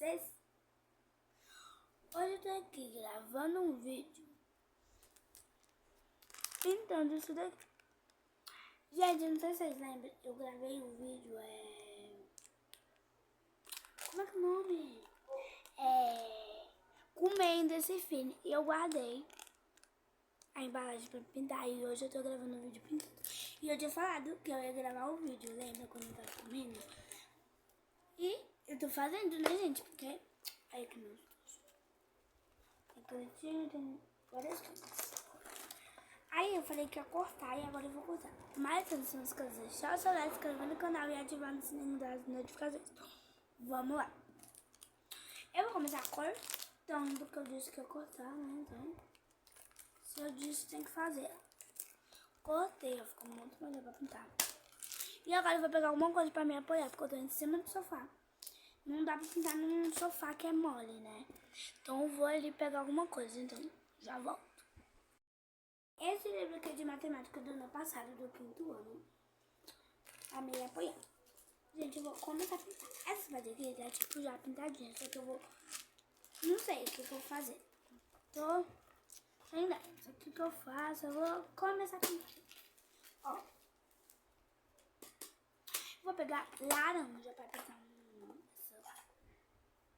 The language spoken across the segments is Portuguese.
vocês? Hoje eu tô aqui gravando um vídeo pintando isso daqui. Gente, eu não sei se vocês lembram, eu gravei um vídeo, como é que é o nome? Comendo esse fino. E eu guardei a embalagem pra pintar. E hoje eu tô gravando um vídeo pintando. E eu tinha falado que eu ia gravar o vídeo, lembra quando eu tava comendo? E eu tô fazendo, né, gente? Porque aí que não. Tem várias coisas. Aí eu falei que ia cortar e agora eu vou cortar. Mas antes de se inscrever, deixar o seu like, se inscrever no canal e ativar o sininho das notificações. Vamos lá. Eu vou começar cortando, porque eu disse que ia cortar, né? Então, se eu disse, tem que fazer. Cortei, ficou muito melhor pra pintar. E agora eu vou pegar alguma coisa pra me apoiar, porque eu tô em cima do sofá. Não dá pra pintar num sofá que é mole, né? Então eu vou ali pegar alguma coisa, então já volto. Esse livro aqui é de matemática do ano passado, do 5º ano, a me apoiar. Gente, eu vou começar a pintar. Essa parte aqui tá tipo já pintadinha, só que eu vou... Não sei o que eu vou fazer. Tô sem ideia. O que eu faço? Eu vou começar a pintar. Ó. Vou pegar laranja pra pintar essa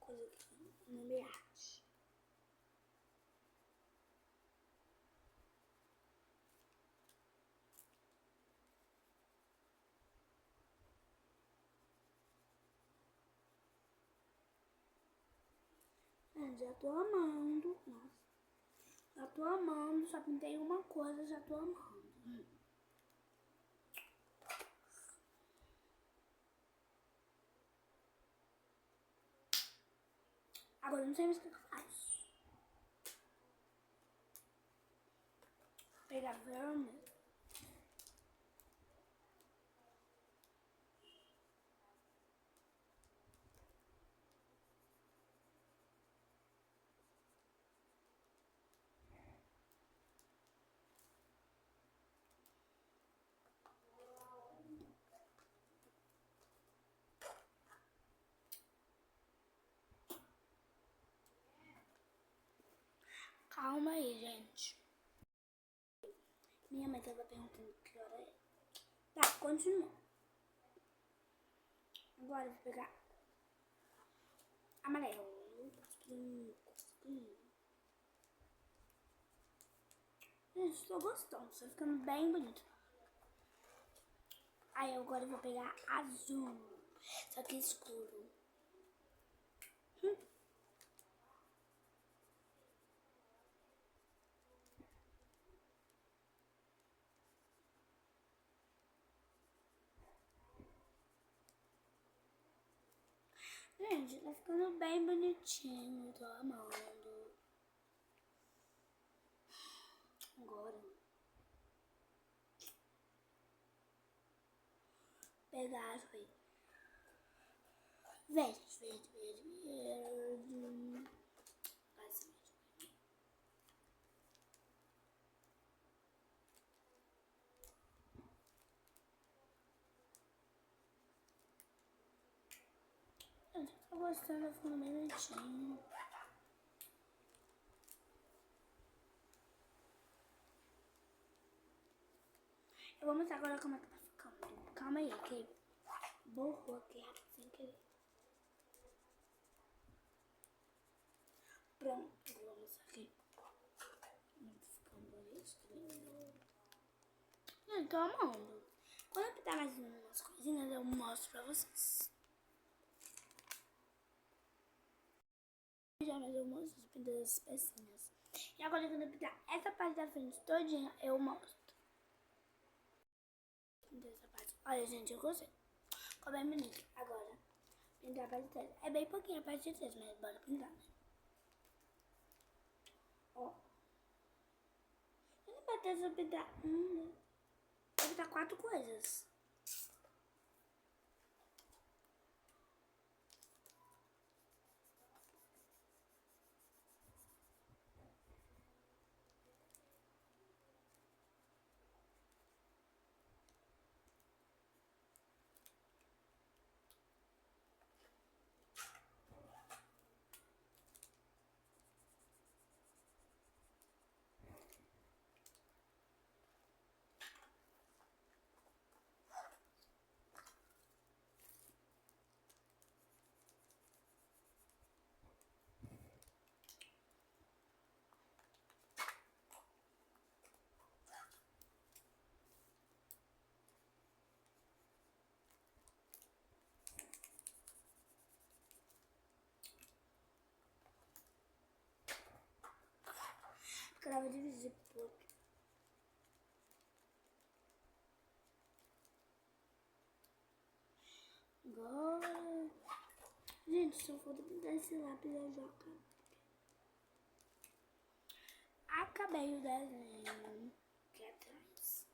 coisa aqui no meio arte. Já tô amando. Nossa. Já tô amando. Só pintei uma coisa, já tô amando. Agora eu não sei mais o que eu faço. Vou pegar vermelho. Calma aí, gente. Minha mãe tava perguntando que hora é. Tá, continua. Agora eu vou pegar amarelo. Gente, tô gostando. Tá ficando bem bonito. Aí agora eu vou pegar azul. Só que escuro. Gente, tá ficando bem bonitinho. Tô amando. Agora pegar azul. Verde, verde, verde, verde. Assim. Gente, tô gostando, tá ficando bem bonitinho. Eu vou mostrar agora como é que tá ficando. Calma aí, que borrou aqui rápido sem querer. Pronto, vou mostrar aqui. Como tá ficando bonitinho. Gente, tô amando. Quando eu pintar mais umas coisinhas, eu mostro pra vocês. Já mais eu mostro as pinturas pecinhas. E agora quando eu pintar essa parte da frente todinha, eu mostro. Essa parte. Olha, gente, eu gostei. Ficou bem bonito. Agora, pintar a parte de trás. É bem pouquinho a parte de trás, mas bora pintar, né? Ó. Eu não pode ter só pintar né? Vou pintar 4 coisas. Grava dividir por aqui. Agora... Gente, só falta pintar esse lápis, eu já acabei o desenho aqui atrás.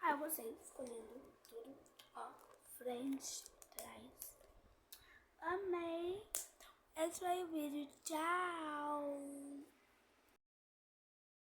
Eu vou sair escolhendo tudo, ó, frente, trás. Amei. Esse foi o vídeo. Tchau.